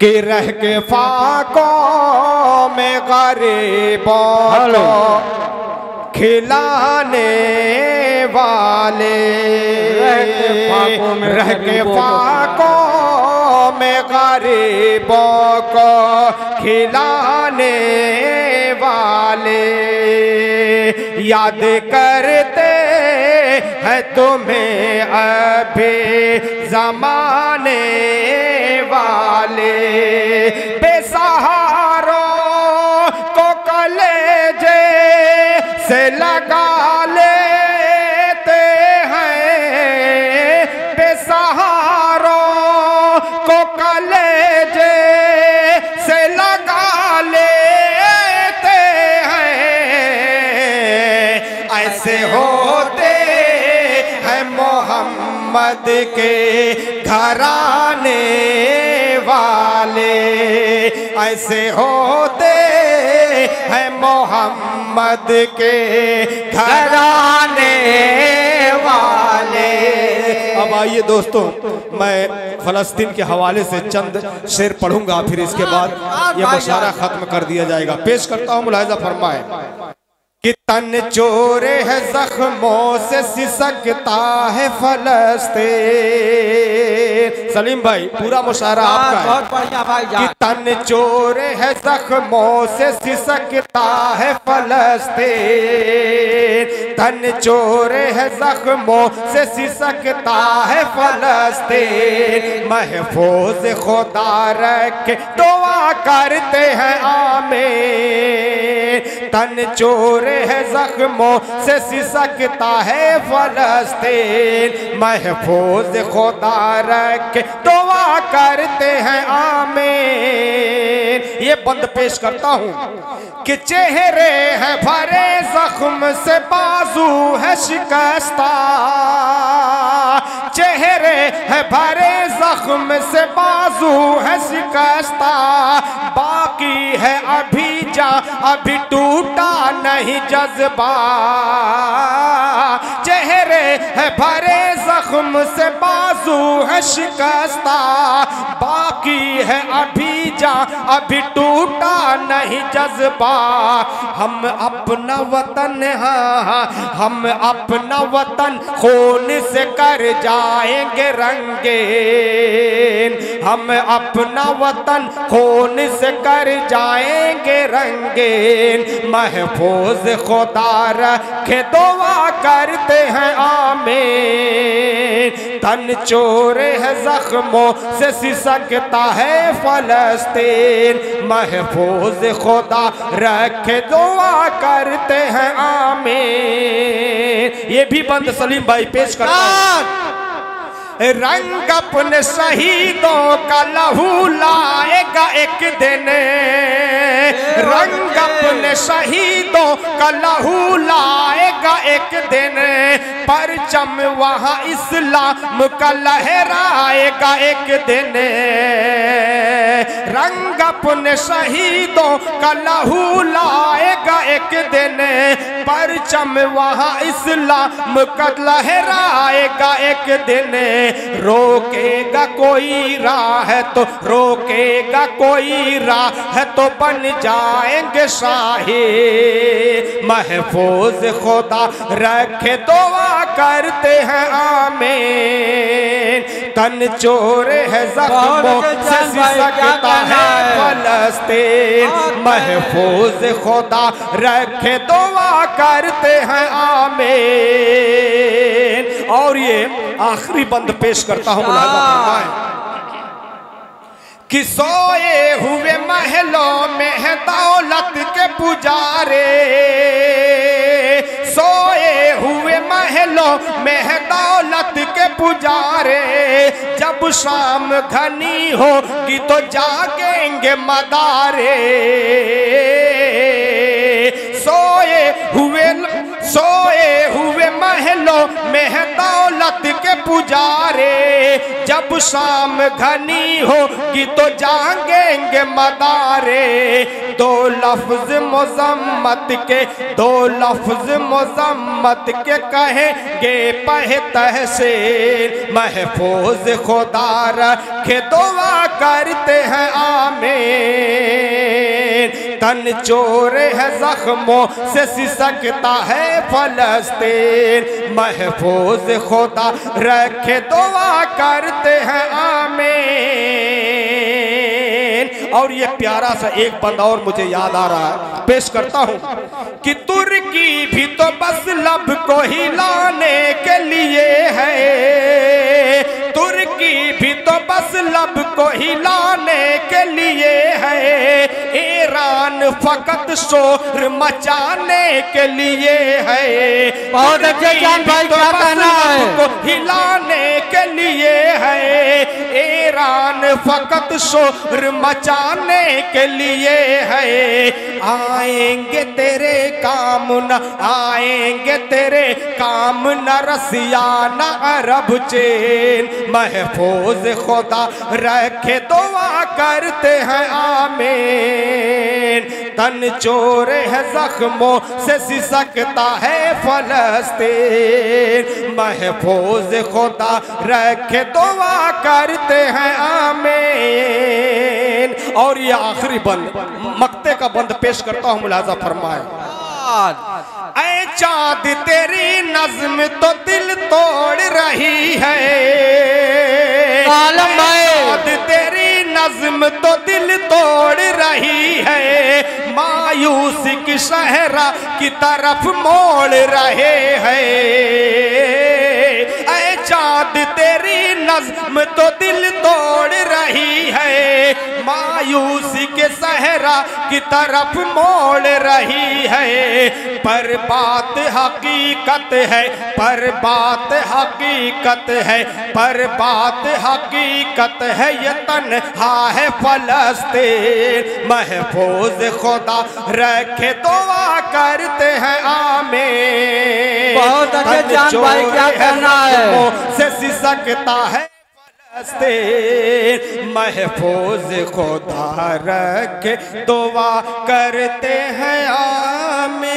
कि रह के फाकों में गरीबों को खिलाने वाले, रह के फाकों में गरीबों को खिलाने वाले, याद करते हैं तुम्हें अभी ज़माने वाले, बेसहारों को कलेजे से लगा लेते हैं, बेसहारों को कलेजे से लगा लेते हैं। ऐसे होते हैं मोहम्मद के घराने वाले, ऐसे होते हैं मोहम्मद के घराने वाले। अब आइए दोस्तों, मैं फ़लस्तीन के हवाले से चंद शेर पढ़ूंगा, फिर इसके बाद यह मुशायरा खत्म कर दिया जाएगा। पेश करता हूँ, मुलाहिज़ा फरमाए कि तन चोर है जख्मों से सिसकता है फलस्तीन। सलीम भाई पूरा मुशायरा आपका है। बहुत बढ़िया भाई जान। कि तन चोर है जख्मों से सिसकता है फलस्तीन, तन चोर है जख्मों से सिसकता है फलस्तीन, महफूज खुदा रखे दुआ करते हैं आमीन। तन चोर है जख्मों से सिसकता है फलस्तीन, महफूज खुदा रखे दुआ करते हैं आमीन। ये बंद पेश करता हूँ कि चेहरे हैं भरे जख्म से बाजू है शिकस्ता, चेहरे है भरे जख्म से बाजू है शिकस्ता, बाकी है अभी जा अभी टूटा नहीं जज्बा, चेहरे है भरे जख्म से बाजू है शिकस्ता, बाकी है अभी जा अभी टूटा नहीं जज्बा। हम अपना वतन, हाँ हम अपना वतन खून से कर जाएंगे रंगीन, हम अपना वतन खून से कर जाएंगे रंगीन, महफूज खुदा रखे दुआ करते हैं आमीन। तन चोर है जख्मों से सिसकता है फलस्तीन, महफूज खुदा रखे दुआ करते हैं आमीन। ये भी बंद सलीम भाई पेश करता है। रंग अपने शहीदों का लहू लाएगा एक दिन, रंग अपने शहीदों का लहू लाएगा एक दिन, परचम वहाँ इस्लाम का लहराएगा एक दिन, रंग अपने शहीदों का लहू लाएगा एक दिन, परचम वहाँ इस्लाम का लहराएगा एक दिन, रोकेगा कोई राह तो रोकेगा कोई राह तो बन जाएंगे शाही, महफूज खुदा रखे दुआ करते हैं आमीन। तन चोर है जख्मों से सिसकता है फलस्तीन, महफूज खुदा रखे दुआ करते हैं आमीन। और ये आखिरी बंद पेश करता हूँ, मुलाहिज़ा फरमाएं कि सोए हुए महलों में है दौलत के पुजारे, सोए हुए महलों में है दौलत के पुजारे, जब शाम घनी होगी तो जागेंगे मदारे, सोए हुए महलों में है दौलत के पुजारे, जब शाम घनी होगी तो जागेंगे मदारे। दो लफ्ज मुज़म्मत के, दो लफ्ज मुज़म्मत के कहेंगे पह तहसीन, महफूज खुदा रखे दुआ करते हैं आमीन। तन चोर है जख्मों से सिसकता है फलस्तीन, महफूज खुदा रखे दुआ करते हैं आमीन। और ये प्यारा सा एक बंदा और मुझे याद आ रहा है, पेश करता हूँ कि तुर्की भी तो बस लब को हिलाने के लिए है, तुर्की भी तो बस लब को हिलाने के लिए है, ईरान फकत शोर मचाने के लिए है। बहुत अच्छे जान भाई, क्या कहना है? को हिलाने के लिए है, ईरान फकत शोर मचाने के लिए है। आएंगे तेरे काम न आएंगे तेरे काम न रसिया न अरब चीन, महफूज खुदा रखे दुआ करते हैं आमीन। तन चोर है जख्मों से सिसकता है फलस्तीन, महफूज खुदा रखे दुआ करते हैं आमीन। और ये आखिरी बंद मक्ते का बंद पेश करता हूँ, मुलाजा फरमाए। ऐ चाँद तेरी नज़्म तो दिल तोड़ रही है, चाँद तेरी नज़्म तो दिल तोड़ रही है, मायूसी की सहरा की तरफ मोड़ रहे हैं। ऐ चाँद तेरी नज़्म तो दिल तोड़ रही है, मायूसी के सहरा की तरफ मोड़ रही है। पर बात हकीकत है, पर बात हकीकत है, पर बात हकीकत है, ये तन्हा है फलस्तीन, महफूज खुदा रखे दुआ करते हैं आमीन। बहुत अच्छे जान भाई, क्या कहना है? से सिसकता है फलस्तीन, महफूज खुदा रखे दुआ करते हैं आमीन।